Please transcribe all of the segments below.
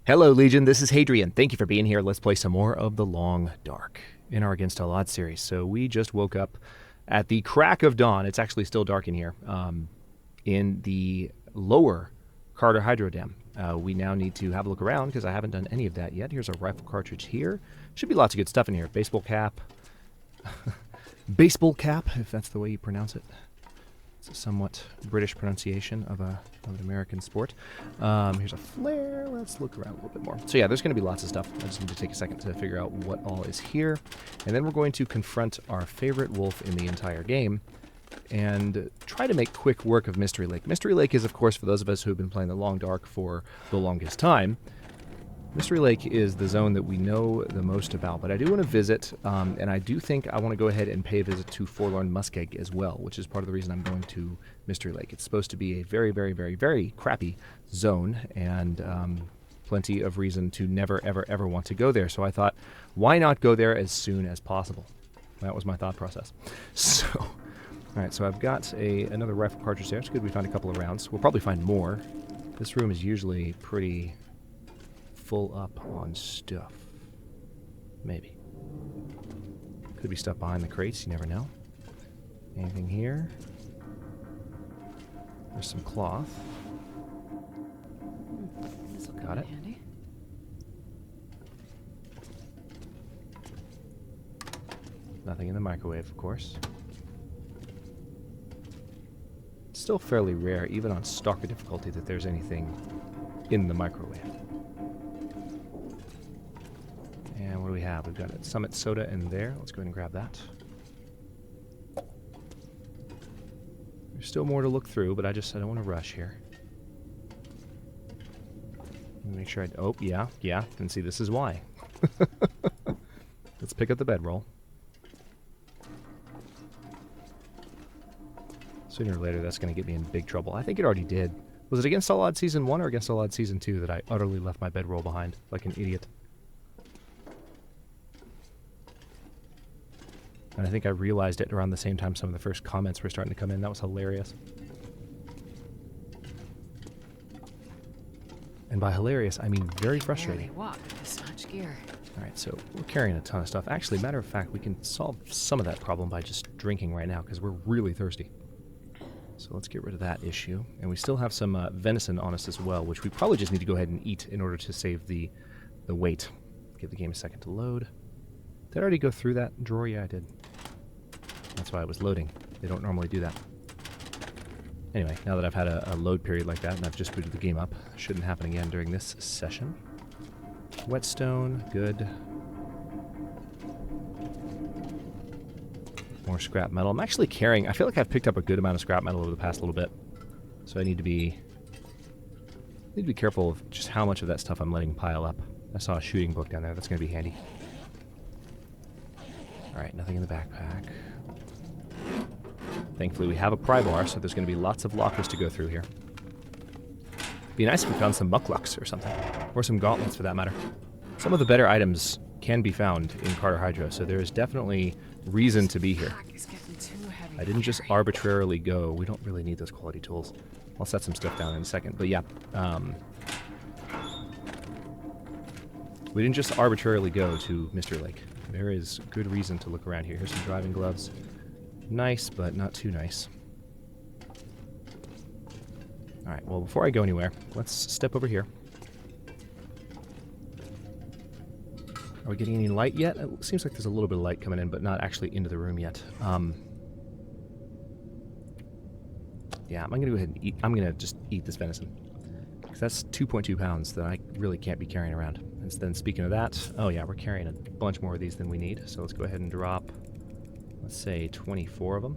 Hello, Legion. This is Hadrian. Thank you for being here. Let's play some more of The Long Dark in our Against All Odds series. So we just woke up at the crack of dawn. It's actually still dark in here. In the lower Carter Hydro Dam. We now need to have a look around because I haven't done any of that yet. Here's a rifle cartridge here. Should be lots of good stuff in here. Baseball cap. Baseball cap, if that's the way you pronounce it. It's a somewhat British pronunciation of an American sport. Here's a flare. Let's look around a little bit more. So yeah, there's going to be lots of stuff. I just need to take a second to figure out what all is here. And then we're going to confront our favorite wolf in the entire game and try to make quick work of Mystery Lake. Mystery Lake is, of course, for those of us who have been playing The Long Dark for the longest time, Mystery Lake is the zone that we know the most about, but I do want to visit, and I do think I want to go ahead and pay a visit to Forlorn Muskeg as well, which is part of the reason I'm going to Mystery Lake. It's supposed to be a very, very, very, very crappy zone, and plenty of reason to never, ever, ever want to go there. So I thought, why not go there as soon as possible? That was my thought process. So, all right, so I've got another rifle cartridge there. It's good we found a couple of rounds. We'll probably find more. This room is usually pretty full up on stuff. Maybe. Could be stuff behind the crates, you never know. Anything here? There's some cloth. This'll come Got in it. handy. Nothing in the microwave, of course. It's still fairly rare, even on Stalker difficulty, that there's anything in the microwave. And what do we have? We've got a Summit Soda in there. Let's go ahead and grab that. There's still more to look through, but I don't want to rush here. Let me make sure oh, yeah. And see, this is why. Let's pick up the bedroll. Sooner or later, that's going to get me in big trouble. I think it already did. Was it Against All Odds Season 1 or Against All Odds Season 2 that I utterly left my bedroll behind like an idiot? And I think I realized it around the same time some of the first comments were starting to come in. That was hilarious. And by hilarious, I mean very frustrating. Barely walk with this much gear. Alright, so we're carrying a ton of stuff. Actually, matter of fact, we can solve some of that problem by just drinking right now because we're really thirsty. So let's get rid of that issue. And we still have some venison on us as well, which we probably just need to go ahead and eat in order to save the weight. Give the game a second to load. Did I already go through that drawer? Yeah, I did. That's why I was loading. They don't normally do that. Anyway, now that I've had a load period like that and I've just booted the game up, shouldn't happen again during this session. Whetstone, good. More scrap metal. I'm actually carrying, I feel like I've picked up a good amount of scrap metal over the past little bit. So I need to be careful of just how much of that stuff I'm letting pile up. I saw a shooting book down there. That's going to be handy. Alright, nothing in the backpack. Thankfully, we have a pry bar, so there's going to be lots of lockers to go through here. Be nice if we found some mucklucks or something. Or some gauntlets, for that matter. Some of the better items can be found in Carter Hydro, so there is definitely reason to be here. I didn't just arbitrarily go. We don't really need those quality tools. I'll set some stuff down in a second. But yeah, we didn't just arbitrarily go to Mystery Lake. There is good reason to look around here. Here's some driving gloves. Nice, but not too nice. Alright, well, before I go anywhere, let's step over here. Are we getting any light yet? It seems like there's a little bit of light coming in, but not actually into the room yet. Yeah, I'm going to go ahead and eat. I'm going to just eat this venison. Because that's 2.2 pounds that I really can't be carrying around. And then speaking of that, oh yeah, we're carrying a bunch more of these than we need. So let's go ahead and drop, let's say, 24 of them.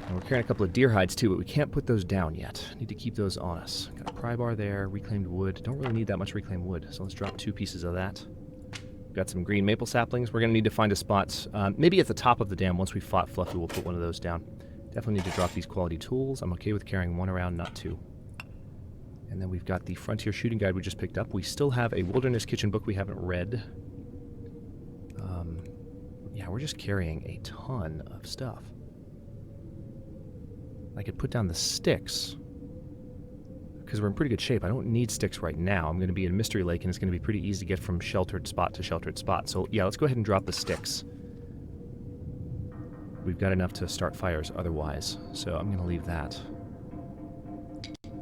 And we're carrying a couple of deer hides too, but we can't put those down yet. Need to keep those on us. Got a pry bar there, reclaimed wood. Don't really need that much reclaimed wood, so let's drop 2 pieces of that. Got some green maple saplings. We're going to need to find a spot, maybe at the top of the dam. Once we fought Fluffy, we'll put one of those down. Definitely need to drop these quality tools. I'm okay with carrying 1 around, not 2. And then we've got the Frontier Shooting Guide we just picked up. We still have a Wilderness Kitchen book we haven't read. Yeah, we're just carrying a ton of stuff. I could put down the sticks. because we're in pretty good shape. I don't need sticks right now. I'm going to be in Mystery Lake, and it's going to be pretty easy to get from sheltered spot to sheltered spot. So, yeah, let's go ahead and drop the sticks. We've got enough to start fires otherwise, so I'm going to leave that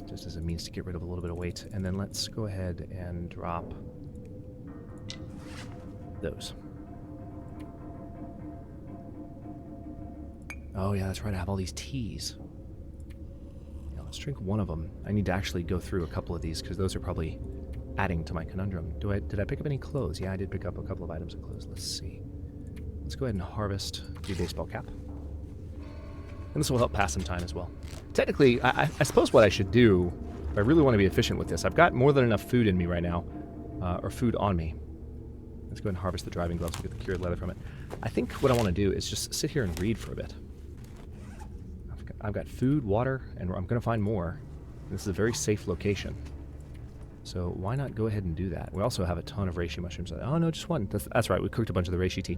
just as a means to get rid of a little bit of weight. And then let's go ahead and drop those. Oh, yeah, that's right. I have all these teas. Yeah, let's drink one of them. I need to actually go through a couple of these because those are probably adding to my conundrum. Did I pick up any clothes? Yeah, I did pick up a couple of items of clothes. Let's see. Let's go ahead and harvest the baseball cap. And this will help pass some time as well. Technically, I suppose what I should do, if I really want to be efficient with this, I've got more than enough food in me right now, or food on me. Let's go ahead and harvest the driving gloves and get the cured leather from it. I think what I want to do is just sit here and read for a bit. I've got food, water, and I'm going to find more. This is a very safe location. So why not go ahead and do that? We also have a ton of reishi mushrooms. Oh, no, just one. That's right. We cooked a bunch of the reishi tea.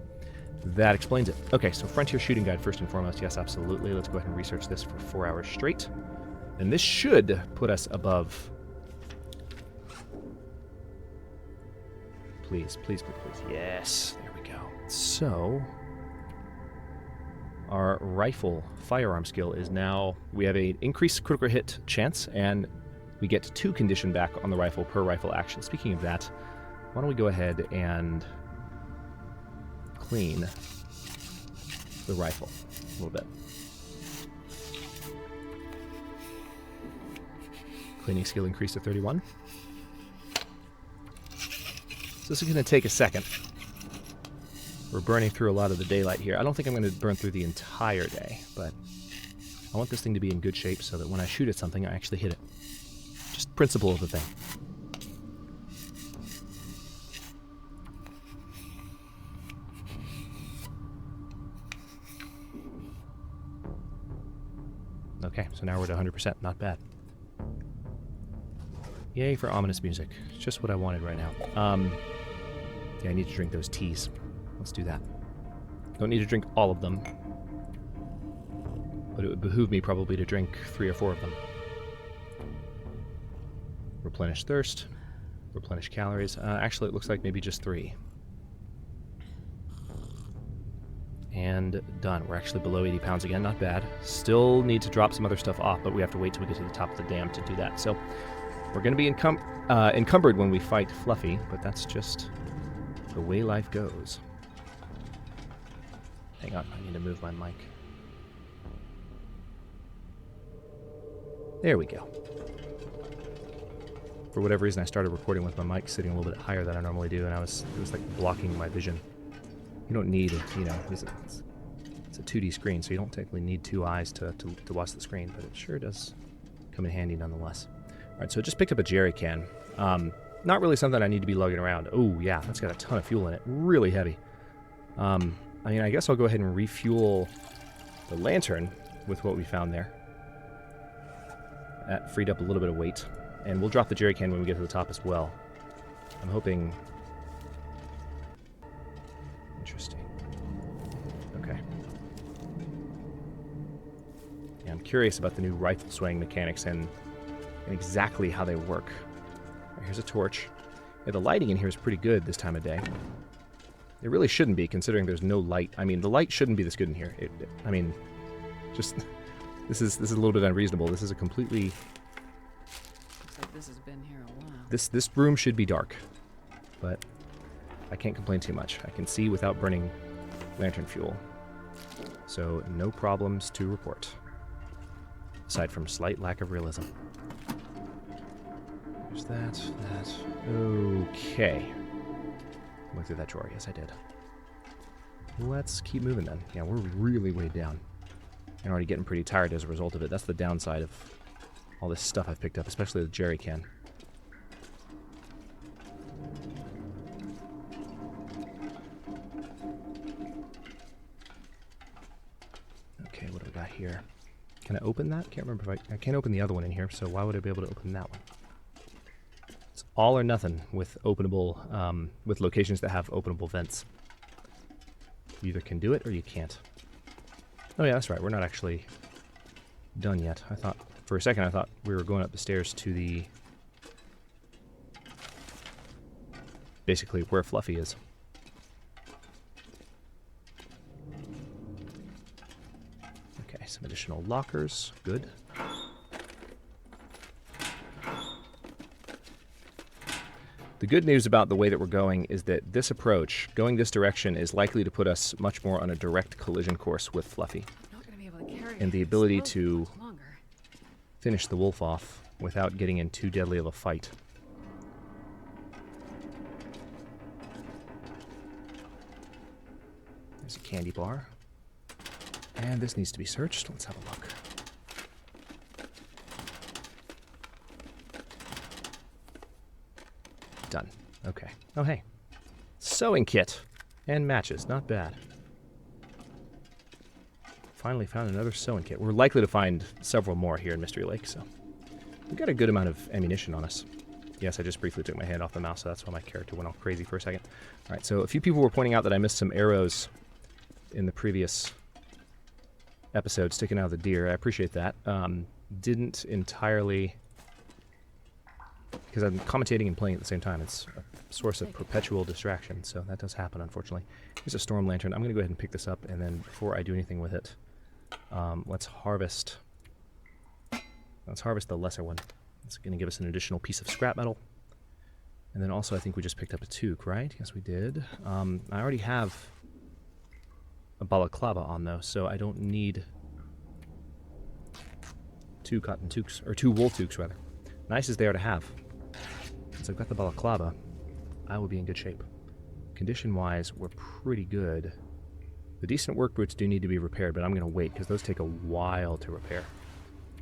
That explains it. Okay, so Frontier Shooting Guide first and foremost. Yes, absolutely. Let's go ahead and research this for 4 hours straight. And this should put us above... Please, please, please, please. Yes, there we go. So... our rifle firearm skill is now... we have an increased critical hit chance, and we get 2 condition back on the rifle per rifle action. Speaking of that, why don't we go ahead and clean the rifle a little bit. Cleaning skill increased to 31. So this is going to take a second. We're burning through a lot of the daylight here. I don't think I'm going to burn through the entire day, but I want this thing to be in good shape so that when I shoot at something, I actually hit it. Just principle of the thing. Okay, so now we're at 100%. Not bad. Yay for ominous music. It's just what I wanted right now. Yeah, I need to drink those teas. Let's do that. Don't need to drink all of them, but it would behoove me probably to drink 3 or 4 of them. Replenish thirst. Replenish calories. Actually, it looks like maybe just 3. And done. We're actually below 80 pounds again. Not bad. Still need to drop some other stuff off, but we have to wait till we get to the top of the dam to do that. So we're going to be encumbered when we fight Fluffy, but that's just the way life goes. Hang on, I need to move my mic. There we go. For whatever reason, I started recording with my mic sitting a little bit higher than I normally do, and it was like blocking my vision. You don't need, it's a 2D screen, so you don't technically need 2 eyes to watch the screen, but it sure does come in handy nonetheless. All right, so I just picked up a jerry can. Not really something I need to be lugging around. Oh, yeah, that's got a ton of fuel in it. Really heavy. I guess I'll go ahead and refuel the lantern with what we found there. That freed up a little bit of weight. And we'll drop the jerry can when we get to the top as well. I'm hoping... Interesting. Okay. Yeah, I'm curious about the new rifle swaying mechanics and exactly how they work. Right, here's a torch. Yeah, the lighting in here is pretty good this time of day. It really shouldn't be, considering there's no light. I mean, the light shouldn't be this good in here. Just... This is a little bit unreasonable. This is a completely... Looks like this has been here a while. This room should be dark, but I can't complain too much. I can see without burning lantern fuel, so no problems to report, aside from slight lack of realism. There's that. Okay. Went through that drawer. Yes, I did. Let's keep moving then. Yeah, we're really way down. I'm already getting pretty tired as a result of it. That's the downside of all this stuff I've picked up, especially the jerry can. Okay, what do we got here? Can I open that? Can't remember if I can't open the other one in here, so why would I be able to open that one? It's all or nothing with openable, with locations that have openable vents. You either can do it or you can't. Oh yeah, that's right. We're not actually done yet. I thought For a second, I thought we were going up the stairs to the... basically where Fluffy is. Okay, some additional lockers. Good. The good news about the way that we're going is that this approach, going this direction, is likely to put us much more on a direct collision course with Fluffy. Not gonna be able to carry And the ability explosive to much longer. finish the wolf off without getting in too deadly of a fight. There's a candy bar. And this needs to be searched. Let's have a look. Done. Okay. Oh, hey. Sewing kit. And matches. Not bad. Finally found another sewing kit. We're likely to find several more here in Mystery Lake, so... we've got a good amount of ammunition on us. Yes, I just briefly took my hand off the mouse, so that's why my character went all crazy for a second. Alright, so a few people were pointing out that I missed some arrows in the previous episode sticking out of the deer. I appreciate that. Didn't entirely... because I'm commentating and playing at the same time. It's a source of perpetual distraction, so that does happen, unfortunately. Here's a storm lantern. I'm going to go ahead and pick this up, and then before I do anything with it, let's harvest the lesser one. It's going to give us an additional piece of scrap metal. And then also I think we just picked up a toque, right? Yes, we did. I already have a balaclava on, though, so I don't need 2 cotton toques, or 2 wool toques, rather. Nice as they are to have. Since I've got the balaclava, I will be in good shape. Condition-wise, we're pretty good. The decent work boots do need to be repaired, but I'm going to wait, because those take a while to repair.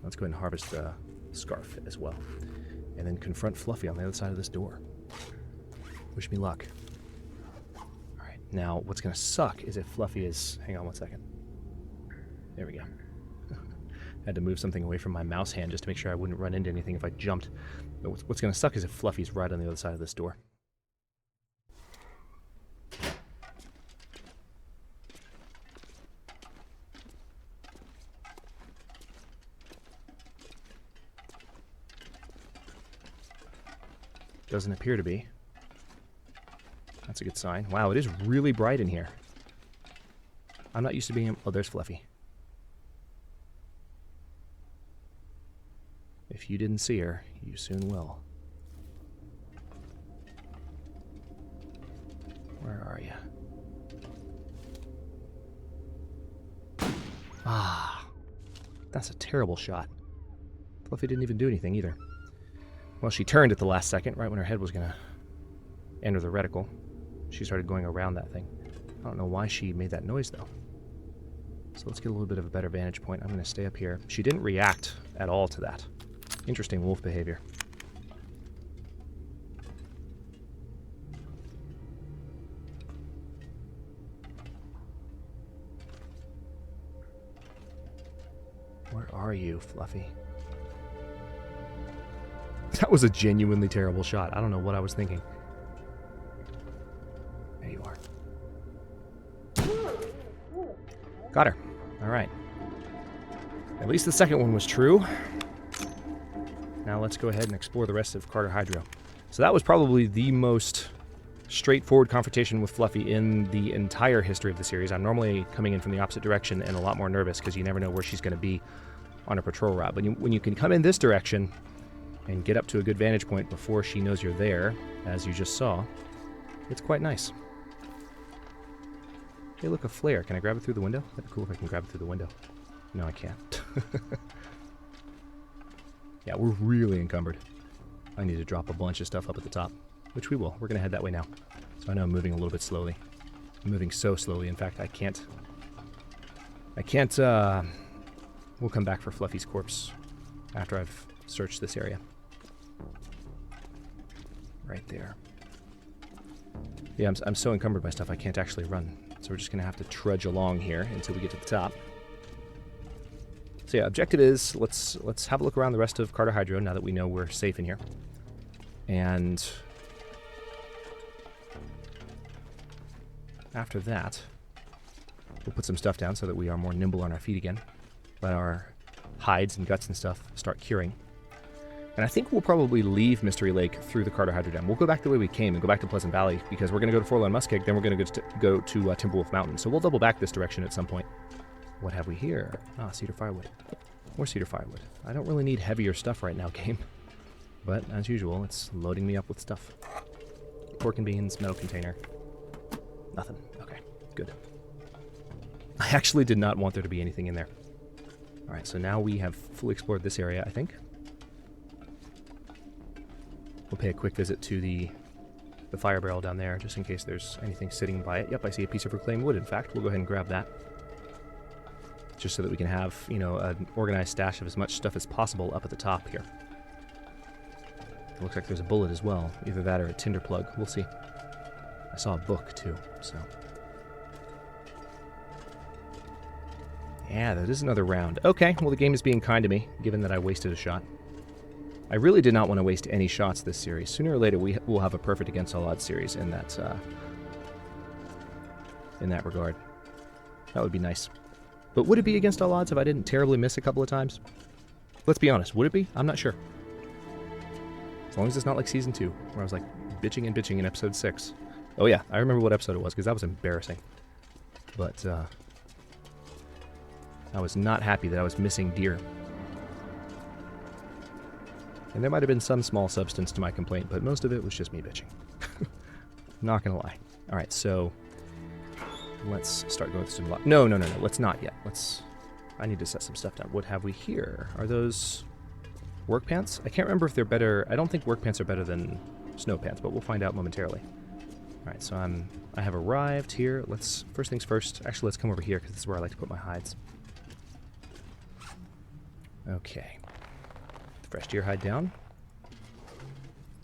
Let's go ahead and harvest the scarf as well. And then confront Fluffy on the other side of this door. Wish me luck. Alright, now what's going to suck is if Fluffy is... hang on one second. There we go. Had to move something away from my mouse hand just to make sure I wouldn't run into anything if I jumped. But what's going to suck is if Fluffy's right on the other side of this door. Doesn't appear to be. That's a good sign. Wow, it is really bright in here. I'm not used to being... oh, there's Fluffy. If you didn't see her, you soon will. Where are you? Ah, that's a terrible shot. Fluffy didn't even do anything either. Well, she turned at the last second, right when her head was going to enter the reticle. She started going around that thing. I don't know why she made that noise, though. So let's get a little bit of a better vantage point. I'm going to stay up here. She didn't react at all to that. Interesting wolf behavior. Where are you, Fluffy? That was a genuinely terrible shot. I don't know what I was thinking. There you are. Got her. Alright. At least the second one was true. Now let's go ahead and explore the rest of Cartographer. So that was probably the most straightforward confrontation with Fluffy in the entire history of the series. I'm normally coming in from the opposite direction and a lot more nervous because you never know where she's going to be on a patrol route. But when you can come in this direction and get up to a good vantage point before she knows you're there, as you just saw, it's quite nice. Hey, look, a flare. Can I grab it through the window? That'd be cool if I can grab it through the window. No, I can't. Yeah, we're really encumbered. I need to drop a bunch of stuff up at the top, which we will. We're going to head that way now. So I know I'm moving a little bit slowly. I'm moving so slowly, in fact, I can't... We'll come back for Fluffy's corpse after I've searched this area. Right there. Yeah, I'm so encumbered by stuff I can't actually run. So we're just going to have to trudge along here until we get to the top. So yeah, objective is let's have a look around the rest of Cartographer now that we know we're safe in here. And after that, we'll put some stuff down so that we are more nimble on our feet again. Let our hides and guts and stuff start curing. And I think we'll probably leave Mystery Lake through the Cartographer Dam. We'll go back the way we came and go back to Pleasant Valley because we're going to go to Forlorn Muskeg, then we're going to go to Timberwolf Mountain. So we'll double back this direction at some point. What have we here? Ah, cedar firewood. More cedar firewood. I don't really need heavier stuff right now, game. But, as usual, it's loading me up with stuff. Pork and beans, metal container. Nothing. Okay, good. I actually did not want there to be anything in there. Alright, so now we have fully explored this area, I think. We'll pay a quick visit to the fire barrel down there, just in case there's anything sitting by it. Yep, I see a piece of reclaimed wood, in fact. We'll go ahead and grab that. Just so that we can have, you know, an organized stash of as much stuff as possible up at the top here. It looks like there's a bullet as well. Either that or a tinder plug. We'll see. I saw a book, too, so... Yeah, that is another round. Okay, well, the game is being kind to me, given that I wasted a shot. I really did not want to waste any shots this series. Sooner or later, we will have a perfect against all odds series in that regard. That would be nice. But would it be against all odds if I didn't terribly miss a couple of times? Let's be honest, would it be? I'm not sure. As long as it's not like Season 2, where I was like bitching and bitching in Episode 6. Oh yeah, I remember what episode it was, because that was embarrassing. But, I was not happy that I was missing deer. And there might have been some small substance to my complaint, but most of it was just me bitching. Not gonna lie. Alright, so... let's start going through some... No, let's not yet. I need to set some stuff down. What have we here? Are those work pants? I can't remember if they're better... I don't think work pants are better than snow pants, but we'll find out momentarily. Alright, so I have arrived here. First things first. Actually, let's come over here, because this is where I like to put my hides. Okay. Fresh deer hide down.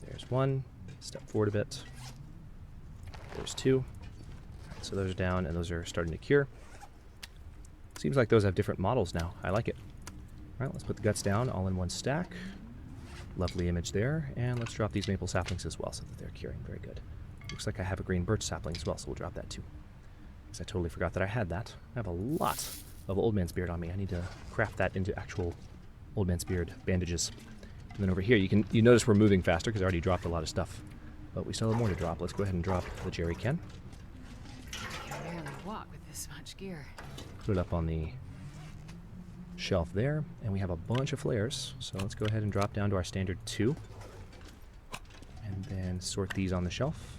There's one. Step forward a bit. There's two. Right, so those are down, and those are starting to cure. Seems like those have different models now. I like it. Alright, let's put the guts down all in one stack. Lovely image there. And let's drop these maple saplings as well so that they're curing. Very good. Looks like I have a green birch sapling as well, so we'll drop that too. Because I totally forgot that I had that. I have a lot of Old Man's Beard on me. I need to craft that into actual Old Man's Beard bandages. And then over here, you notice we're moving faster because I already dropped a lot of stuff. But we still have more to drop. Let's go ahead and drop the jerry can. I can barely walk with this much gear. Put it up on the shelf there. And we have a bunch of flares. So let's go ahead and drop down to our standard 2. And then sort these on the shelf.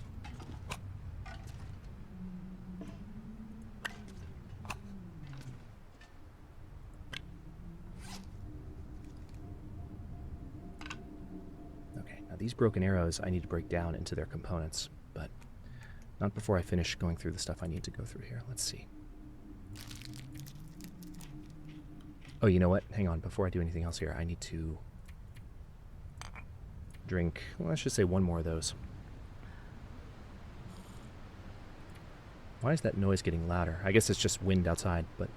These broken arrows I need to break down into their components, but not before I finish going through the stuff I need to go through here. Let's see. Oh, you know what? Hang on. Before I do anything else here, I need to drink, well, let's just say one more of those. Why is that noise getting louder? I guess it's just wind outside, but...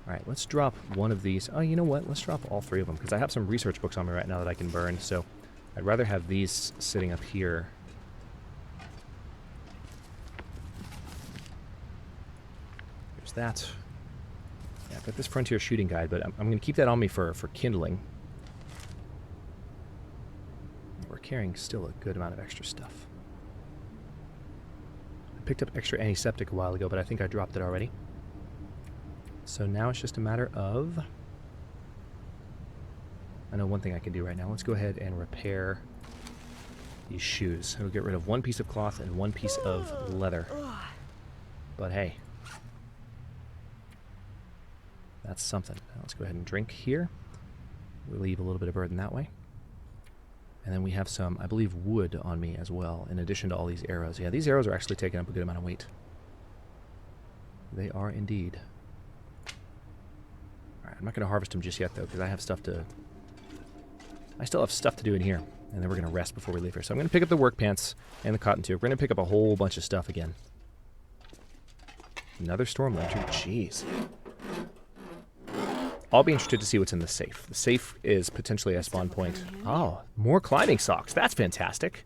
Alright, let's drop one of these. Oh, you know what? Let's drop all 3 of them, because I have some research books on me right now that I can burn, so... I'd rather have these sitting up here. There's that. Yeah, I've got this Frontier Shooting Guide, but I'm going to keep that on me for kindling. We're carrying still a good amount of extra stuff. I picked up extra antiseptic a while ago, but I think I dropped it already. So now it's just a matter of... I know one thing I can do right now. Let's go ahead and repair these shoes. We'll get rid of one piece of cloth and one piece of leather. But hey, that's something. Now let's go ahead and drink here. We'll leave a little bit of burden that way. And then we have some, I believe, wood on me as well, in addition to all these arrows. Yeah, these arrows are actually taking up a good amount of weight. They are indeed. Alright, I'm not going to harvest them just yet, though, because I have stuff to... I still have stuff to do in here, and then we're going to rest before we leave here. So I'm going to pick up the work pants and the cotton tube. We're going to pick up a whole bunch of stuff again. Another storm lantern. Jeez. I'll be interested to see what's in the safe. The safe is potentially a spawn point. Oh, more climbing socks. That's fantastic.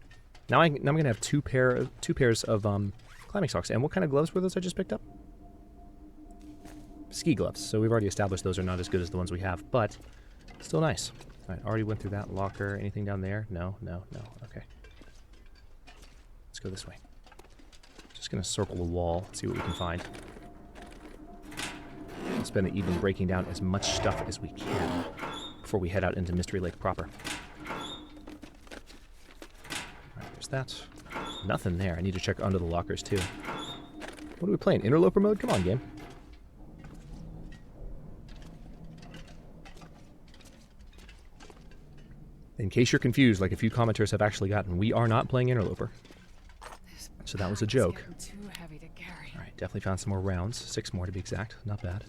Now I'm going to have two pairs of climbing socks. And what kind of gloves were those I just picked up? Ski gloves. So we've already established those are not as good as the ones we have, but Still nice. Alright, already went through that locker. Anything down there? No, no, no. Okay. Let's go this way. Just gonna circle the wall, see what we can find. We'll spend the evening breaking down as much stuff as we can before we head out into Mystery Lake proper. Alright, there's that. Nothing there. I need to check under the lockers too. What are we playing? Interloper mode? Come on, game. In case you're confused, like a few commenters have actually gotten, we are not playing Interloper. So that was a joke. Too heavy to carry. Alright, definitely found some more rounds. 6 more to be exact. Not bad.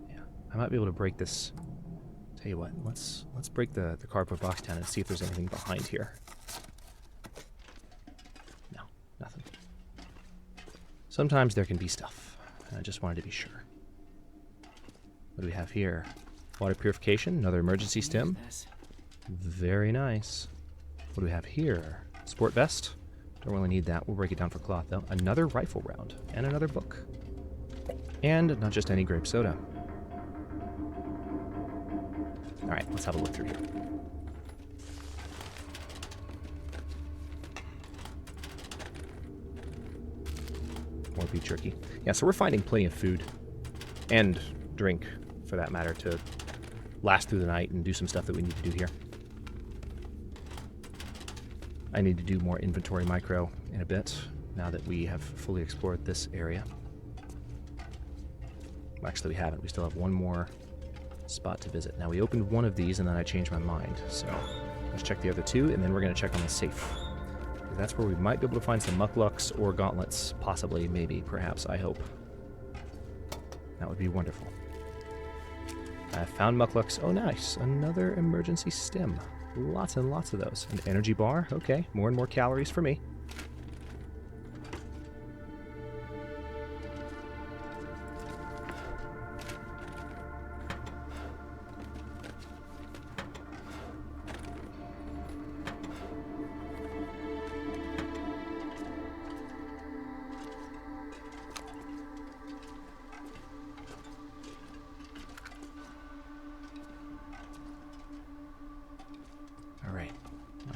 Yeah, I might be able to break this. Tell you what, let's break the cardboard box down and see if there's anything behind here. No, nothing. Sometimes there can be stuff. I just wanted to be sure. What do we have here? Water purification, another emergency stim. Very nice. What do we have here? Sport vest. Don't really need that. We'll break it down for cloth, though. Another rifle round. And another book. And not just any grape soda. Alright, let's have a look through here. More beef jerky. Yeah, so we're finding plenty of food. And drink, for that matter, to last through the night and do some stuff that we need to do here. I need to do more inventory micro in a bit, now that we have fully explored this area. Actually, we haven't. We still have one more spot to visit. Now, we opened one of these, and then I changed my mind. So, let's check the other 2, and then we're going to check on the safe. That's where we might be able to find some mucklucks or gauntlets. Possibly, maybe, perhaps, I hope. That would be wonderful. I found mucklucks. Oh, nice. Another emergency stim. Lots and lots of those. An energy bar. Okay, more and more calories for me.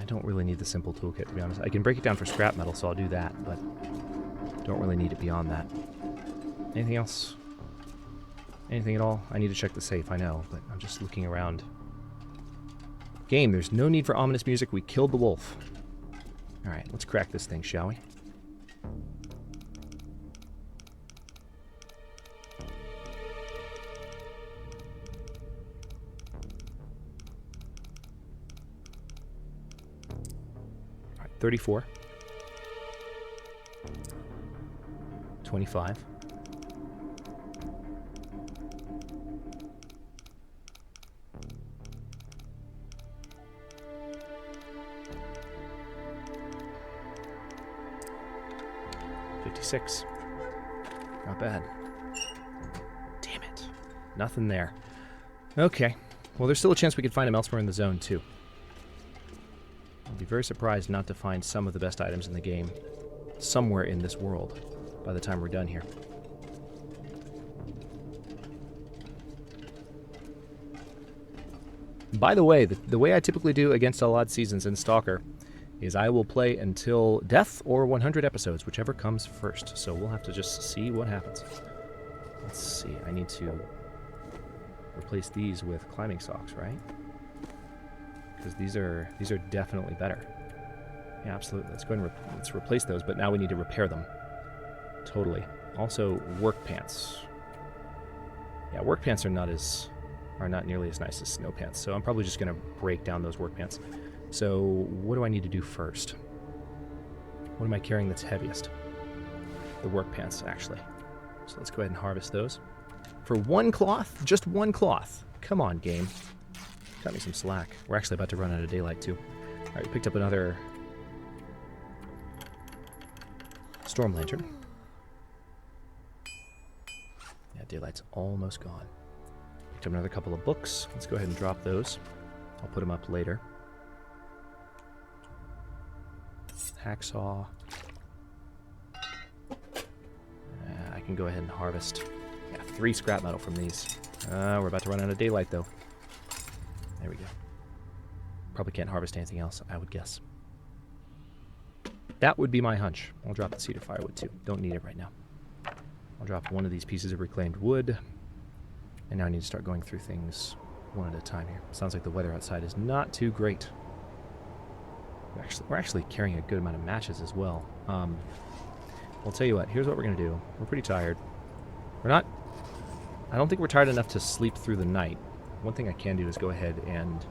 Don't really need the simple toolkit, to be honest. I can break it down for scrap metal, so I'll do that, but don't really need it beyond that. Anything else? Anything at all? I need to check the safe, I know, but I'm just looking around. Game, there's no need for ominous music. We killed the wolf. Alright, let's crack this thing, shall we? Alright, 34. 25. 56. Not bad. Damn it. Nothing there. Okay. Well, there's still a chance we could find him elsewhere in the zone, too. I'd be very surprised not to find some of the best items in the game somewhere in this world by the time we're done here. By the way, the way I typically do against all odd seasons in Stalker is I will play until death or 100 episodes, whichever comes first. So we'll have to just see what happens. Let's see. I need to replace these with climbing socks, right? Because these are definitely better. Yeah, absolutely. Let's go ahead and let's replace those, but now we need to repair them. Totally. Also, work pants. Yeah, work pants are not nearly as nice as snow pants, so I'm probably just going to break down those work pants. So, what do I need to do first? What am I carrying that's heaviest? The work pants, actually. So let's go ahead and harvest those. For one cloth? Just one cloth. Come on, game. Cut me some slack. We're actually about to run out of daylight, too. Alright, we picked up another storm lantern. Yeah, daylight's almost gone. Picked up another couple of books. Let's go ahead and drop those. I'll put them up later. Hacksaw. I can go ahead and harvest 3 scrap metal from these. We're about to run out of daylight, though. There we go. Probably can't harvest anything else, I would guess. That would be my hunch. I'll drop the cedar firewood, too. Don't need it right now. I'll drop one of these pieces of reclaimed wood. And now I need to start going through things one at a time here. Sounds like the weather outside is not too great. We're actually carrying a good amount of matches as well. I'll tell you what, here's what we're going to do. We're pretty tired. We're not... I don't think we're tired enough to sleep through the night. One thing I can do is go ahead and...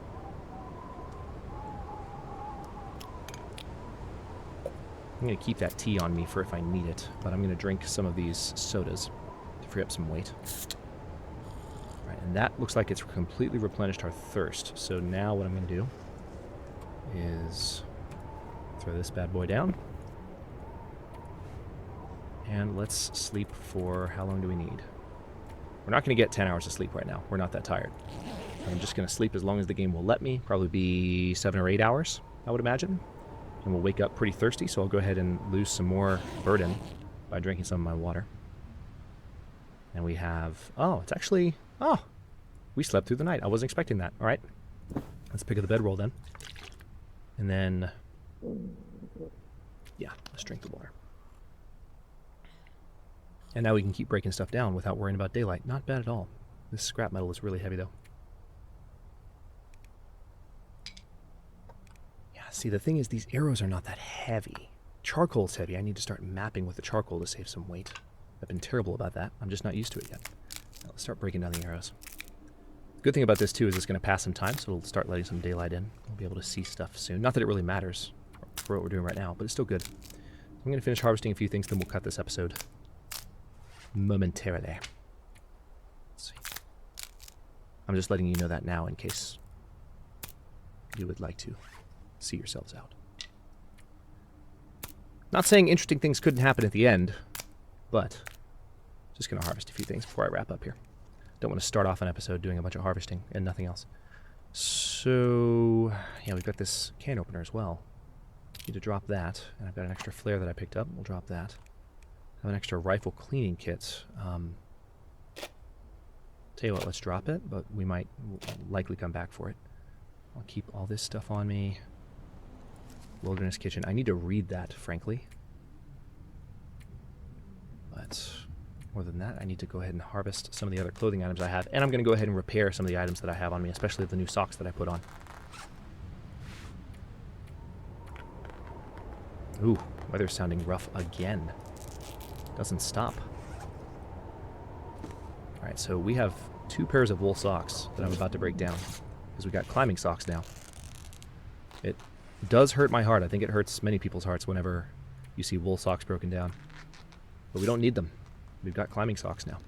I'm going to keep that tea on me for if I need it, but I'm going to drink some of these sodas to free up some weight. All right, and that looks like it's completely replenished our thirst. So now what I'm going to do is throw this bad boy down. And let's sleep for... how long do we need? We're not going to get 10 hours of sleep right now. We're not that tired. I'm just going to sleep as long as the game will let me. Probably be 7 or 8 hours, I would imagine. And we'll wake up pretty thirsty, so I'll go ahead and lose some more burden by drinking some of my water. And we have... oh, it's actually... oh! We slept through the night. I wasn't expecting that. All right. Let's pick up the bedroll then. And then... yeah, let's drink the water. And now we can keep breaking stuff down without worrying about daylight. Not bad at all. This scrap metal is really heavy, though. Yeah, see, the thing is, these arrows are not that heavy. Charcoal's heavy. I need to start mapping with the charcoal to save some weight. I've been terrible about that. I'm just not used to it yet. Now, let's start breaking down the arrows. The good thing about this, too, is it's going to pass some time, so it'll start letting some daylight in. We'll be able to see stuff soon. Not that it really matters for what we're doing right now, but it's still good. I'm going to finish harvesting a few things, then we'll cut this episode momentarily. Let's see. I'm just letting you know that now in case you would like to see yourselves out. Not saying interesting things couldn't happen at the end, but just going to harvest a few things before I wrap up here. Don't want to start off an episode doing a bunch of harvesting and nothing else. So, yeah, we've got this can opener as well. Need to drop that, and I've got an extra flare that I picked up. We'll drop that. I have an extra rifle cleaning kit. Tell you what, let's drop it, but we might likely come back for it. I'll keep all this stuff on me. Wilderness Kitchen. I need to read that, frankly. But more than that, I need to go ahead and harvest some of the other clothing items I have. And I'm going to go ahead and repair some of the items that I have on me, especially the new socks that I put on. Ooh, weather's sounding rough again. Doesn't stop. Alright, so we have 2 pairs of wool socks that I'm about to break down. Because we got climbing socks now. It does hurt my heart. I think it hurts many people's hearts whenever you see wool socks broken down. But we don't need them. We've got climbing socks now.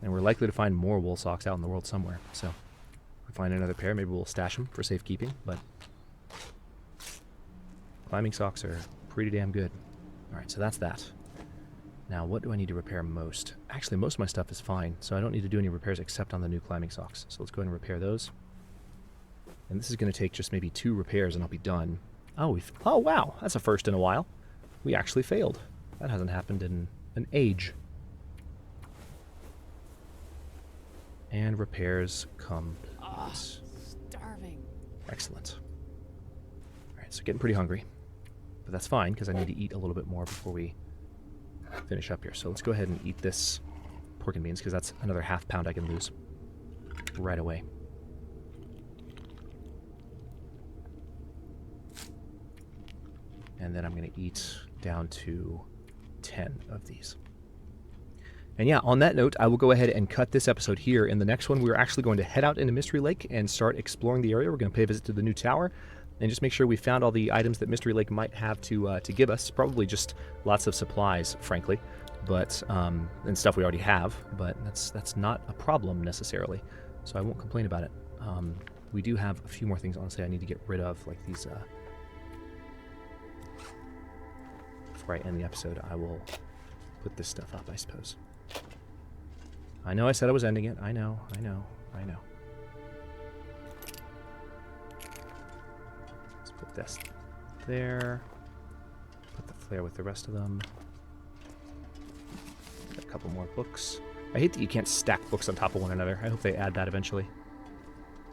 And we're likely to find more wool socks out in the world somewhere. So if we find another pair, maybe we'll stash them for safekeeping. But climbing socks are pretty damn good. Alright, so that's that. Now, what do I need to repair most? Actually, most of my stuff is fine, so I don't need to do any repairs except on the new climbing socks. So let's go ahead and repair those. And this is going to take just maybe 2 repairs and I'll be done. Oh, oh, wow, that's a first in a while. We actually failed. That hasn't happened in an age. And repairs come. Oh, starving. Excellent. Alright, so getting pretty hungry. But that's fine, because I need to eat a little bit more before we finish up here. So let's go ahead and eat this pork and beans, because that's another ½ pound I can lose right away. And then I'm going to eat down to 10 of these. And yeah, on that note, I will go ahead and cut this episode here. In the next one, we're actually going to head out into Mystery Lake and start exploring the area. We're going to pay a visit to the new tower and just make sure we found all the items that Mystery Lake might have to give us. Probably just lots of supplies, frankly, but and stuff we already have. But that's not a problem necessarily, so I won't complain about it. We do have a few more things, honestly, I need to get rid of, like these. Before I end the episode, I will put this stuff up, I suppose. I know I said I was ending it. I know. Let's put this there. Put the flare with the rest of them. Put couple more books. I hate that you can't stack books on top of one another. I hope they add that eventually.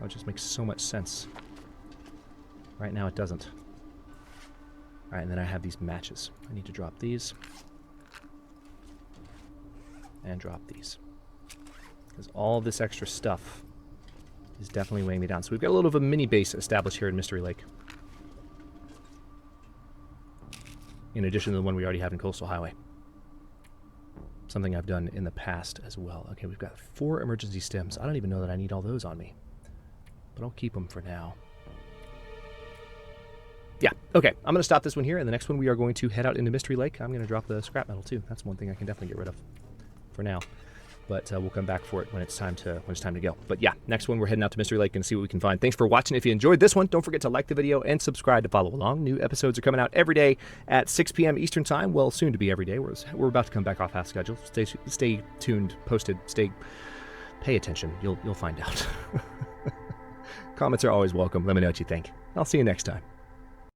That just makes so much sense. Right now it doesn't. Alright, and then I have these matches. I need to drop these. And drop these. Because all this extra stuff is definitely weighing me down. So we've got a little of a mini base established here in Mystery Lake. In addition to the one we already have in Coastal Highway. Something I've done in the past as well. Okay, we've got 4 emergency stems. I don't even know that I need all those on me. But I'll keep them for now. Yeah, okay. I'm going to stop this one here, and the next one we are going to head out into Mystery Lake. I'm going to drop the scrap metal, too. That's one thing I can definitely get rid of for now. But we'll come back for it when it's time to go. But yeah, next one we're heading out to Mystery Lake and see what we can find. Thanks for watching. If you enjoyed this one, don't forget to like the video and subscribe to follow along. New episodes are coming out every day at 6 p.m. Eastern Time. Well, soon to be every day. We're about to come back off half schedule. Stay tuned, posted, pay attention. You'll find out. Comments are always welcome. Let me know what you think. I'll see you next time.